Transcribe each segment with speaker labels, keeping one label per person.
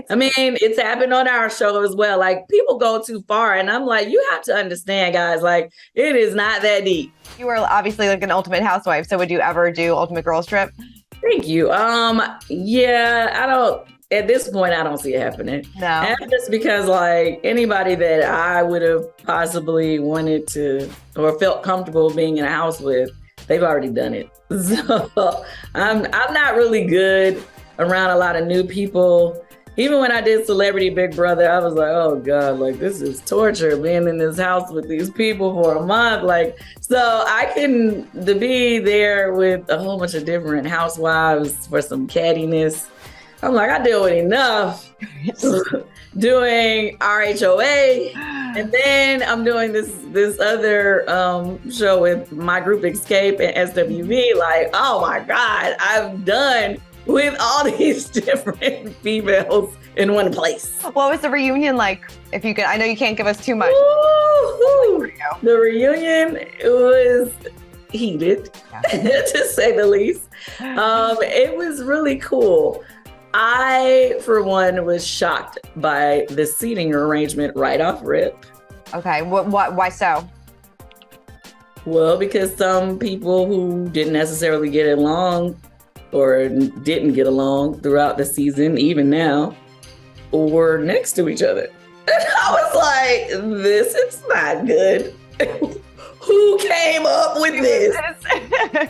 Speaker 1: I mean, it's happened on our show as well. Like, people go too far, and I'm like, you have to understand, guys. Like, it is not that deep.
Speaker 2: You were obviously like an ultimate housewife, so would you ever do Ultimate Girls Trip?
Speaker 1: Thank you. Yeah, I don't. At this point, I don't see it happening.
Speaker 2: No,
Speaker 1: and just because like anybody that I would have possibly wanted to or felt comfortable being in a house with, they've already done it. So I'm not really good around a lot of new people. Even when I did Celebrity Big Brother, I was like, oh God, like this is torture being in this house with these people for a month. Like, so I couldn't to be there with a whole bunch of different housewives for some cattiness. I'm like, I deal with enough doing RHOA, and then I'm doing this other show with my group Escape and SWV. Like, oh my God, I'm done with all these different females in one place.
Speaker 2: What was the reunion like? If you could, I know you can't give us too much.
Speaker 1: The reunion, it was heated, to say the least. It was really cool. I, for one, was shocked by the seating arrangement right off rip.
Speaker 2: Okay, why so?
Speaker 1: Well, because some people who didn't necessarily get along or didn't get along throughout the season, even now, were next to each other. And I was like, this is not good. Who came up with this?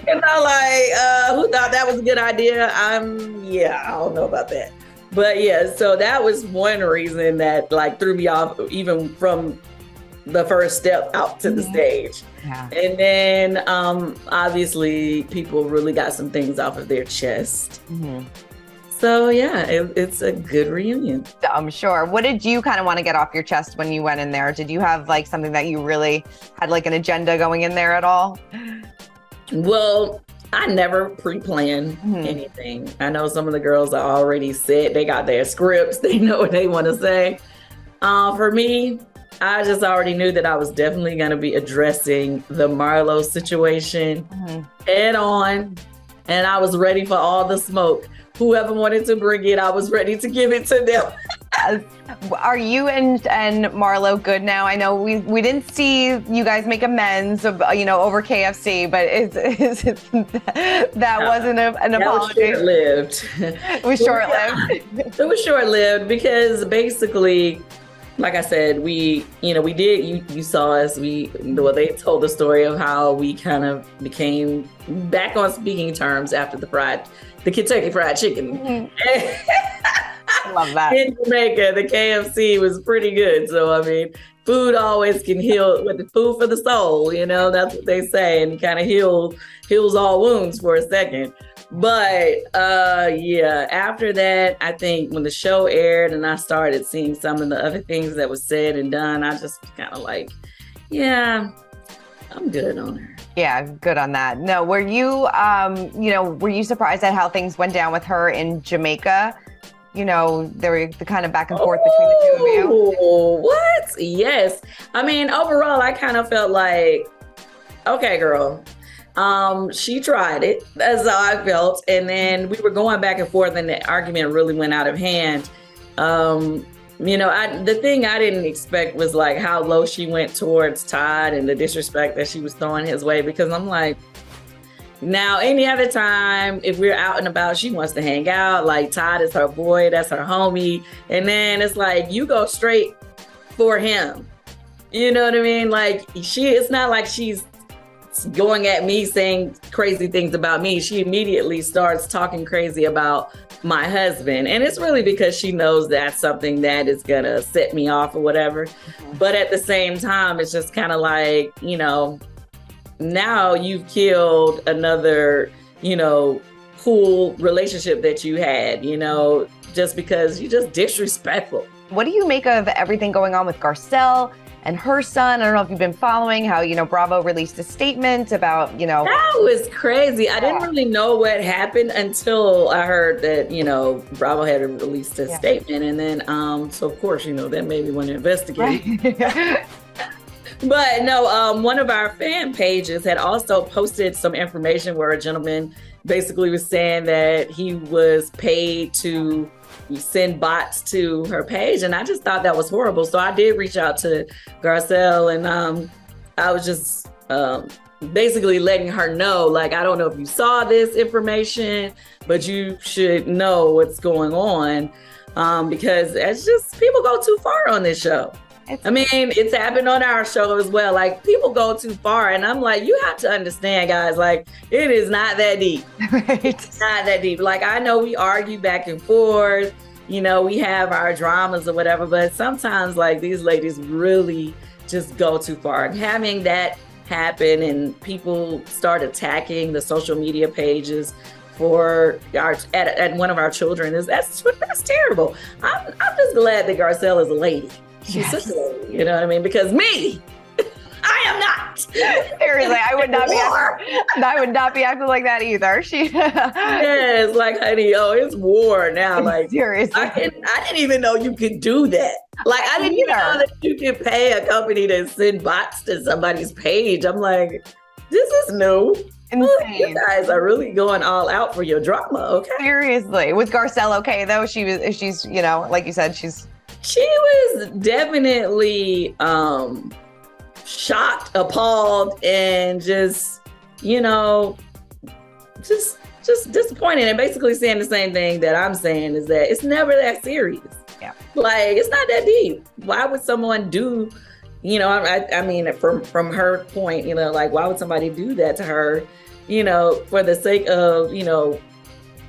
Speaker 1: And I'm like, who thought that was a good idea? I don't know about that. But yeah, so that was one reason that like threw me off even from the first step out to the stage. Yeah. And then obviously people really got some things off of their chest. Mm-hmm. So yeah, it's a good reunion.
Speaker 2: I'm sure. What did you kind of want to get off your chest when you went in there? Did you have like something that you really had like an agenda going in there at all?
Speaker 1: Well, I never pre-plan anything. I know some of the girls are already set. They got their scripts. They know what they want to say. For me, I just already knew that I was definitely going to be addressing the Marlo situation head on. And I was ready for all the smoke. Whoever wanted to bring it, I was ready to give it to them.
Speaker 2: Are you and Marlo good now? I know we didn't see you guys make amends, over KFC, but that wasn't an apology.
Speaker 1: Was short-lived.
Speaker 2: It was short-lived.
Speaker 1: It was short-lived because basically, like I said, we did. You saw us. They told the story of how we kind of became back on speaking terms after the Kentucky Fried Chicken.
Speaker 2: Love that.
Speaker 1: In Jamaica, the KFC was pretty good. So, I mean, food always can heal, with the food for the soul, that's what they say, and kind of heals all wounds for a second. But after that, I think when the show aired and I started seeing some of the other things that was said and done, I just kind of like, yeah, I'm good on her.
Speaker 2: Yeah, good on that. No, were you surprised at how things went down with her in Jamaica? There were the kind of back and forth between the two of you.
Speaker 1: What? Yes. I mean, overall, I kind of felt like, okay, girl. She tried it. That's how I felt. And then we were going back and forth and the argument really went out of hand. The thing I didn't expect was like how low she went towards Todd and the disrespect that she was throwing his way, because I'm like, now any other time, if we're out and about, she wants to hang out. Like Todd is her boy, that's her homie. And then it's like, you go straight for him. You know what I mean? Like it's not like she's going at me saying crazy things about me. She immediately starts talking crazy about my husband. And it's really because she knows that's something that is going to set me off or whatever. But at the same time, it's just kind of like, now you've killed another, cool relationship that you had, just because you're just disrespectful.
Speaker 2: What do you make of everything going on with Garcelle and her son? I don't know if you've been following how, Bravo released a statement about,
Speaker 1: That was crazy. I didn't really know what happened until I heard that, Bravo had released a statement. And then, so of course, that made me want to investigate. Right. But no, one of our fan pages had also posted some information where a gentleman basically was saying that he was paid to send bots to her page. And I just thought that was horrible. So I did reach out to Garcelle, and I was just basically letting her know, like, I don't know if you saw this information, but you should know what's going on, because it's just, people go too far on this show. I mean, it's happened on our show as well. Like, people go too far, and I'm like, you have to understand, guys, like, it is not that deep.
Speaker 2: Right.
Speaker 1: It's not that deep. Like, I know we argue back and forth, you know, we have our dramas or whatever, but sometimes, like, these ladies really just go too far. And having that happen and people start attacking the social media pages for at one of our children, that's terrible. I'm just glad that Garcelle is a lady. She's such a lady, you know what I mean? Because me, I am not.
Speaker 2: Seriously, I would not be acting like that either.
Speaker 1: Yes, like, honey, it's war now. Like,
Speaker 2: seriously,
Speaker 1: I didn't even know you could do that. Like, I didn't even know that you could pay a company to send bots to somebody's page. I'm like, this is new.
Speaker 2: Insane.
Speaker 1: You guys are really going all out for your drama, okay?
Speaker 2: Seriously. Was Garcelle okay though? She's, you know, like you said, she
Speaker 1: was definitely shocked, appalled, and just, you know, just disappointed, and basically saying the same thing that I'm saying, is that it's never that serious.
Speaker 2: Yeah.
Speaker 1: Like, it's not that deep. Why would someone do, you know, I mean, from her point, you know, like, why would somebody do that to her, you know, for the sake of, you know,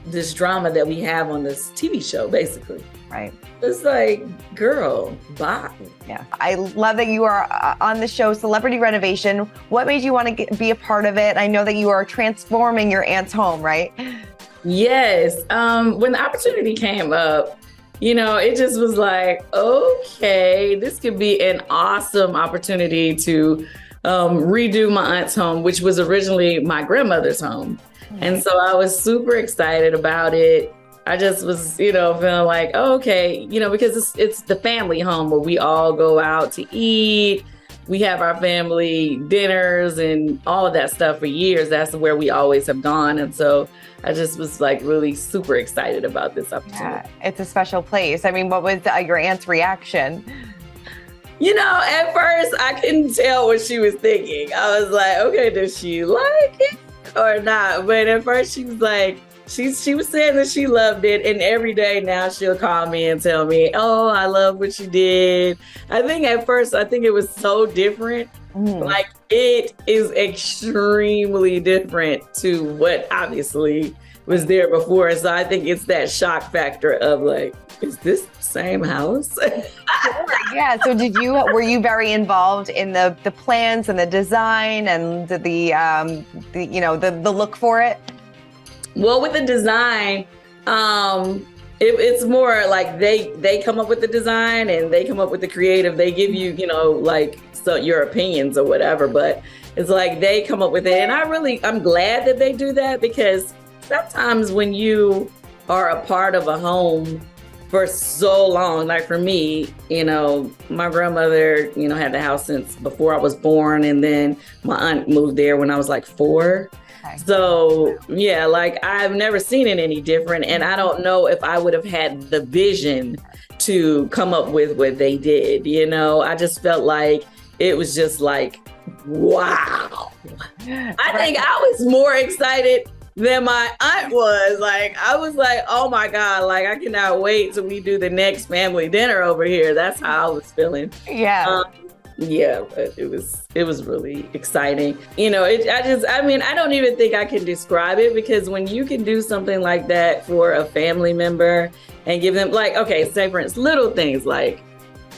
Speaker 1: this drama that we have on this TV show, basically.
Speaker 2: Right.
Speaker 1: It's like, girl, bye.
Speaker 2: Yeah. I love that you are on the show Celebrity Renovation. What made you want to be a part of it? I know that you are transforming your aunt's home, right?
Speaker 1: Yes. When the opportunity came up, you know, it just was like, okay, this could be an awesome opportunity to redo my aunt's home, which was originally my grandmother's home. Mm-hmm. And so I was super excited about it. I just was, you know, feeling like, okay, you know, because it's the family home where we all go out to eat. We have our family dinners and all of that stuff for years. That's where we always have gone. And so I just was like really super excited about this opportunity.
Speaker 2: Yeah, it's a special place. I mean, what was your aunt's reaction?
Speaker 1: You know, at first I couldn't tell what she was thinking. I was like, okay, does she like it or not? But at first she was like, she was saying that she loved it, and every day now she'll call me and tell me, oh, I love what you did. I think at first, it was so different. Like, it is extremely different to what obviously was there before. So I think it's that shock factor of like, is this the same house?
Speaker 2: Yeah. So were you very involved in the plans and the design and the you know, the look for it?
Speaker 1: Well, with the design, it's more like they come up with the design and they come up with the creative. They give you, you know, like, so your opinions or whatever, but it's like they come up with it. And I'm glad that they do that, because sometimes when you are a part of a home for so long, like for me, you know, my grandmother, you know, had the house since before I was born. And then my aunt moved there when I was like 4. So yeah, like, I've never seen it any different. And I don't know if I would have had the vision to come up with what they did. You know, I just felt like it was just like, wow. I think I was more excited than my aunt was. Like, I was like, oh my God, like, I cannot wait till we do the next family dinner over here. That's how I was feeling.
Speaker 2: Yeah.
Speaker 1: Yeah, but it was really exciting. You know, I don't even think I can describe it, because when you can do something like that for a family member and give them, like, okay, say for instance, little things like,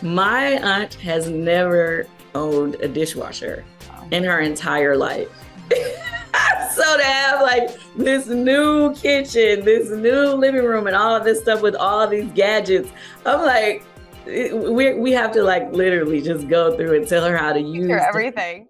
Speaker 1: my aunt has never owned a dishwasher in her entire life. So to have like this new kitchen, this new living room, and all of this stuff with all these gadgets, I'm like, we have to like literally just go through and tell her how to use
Speaker 2: everything.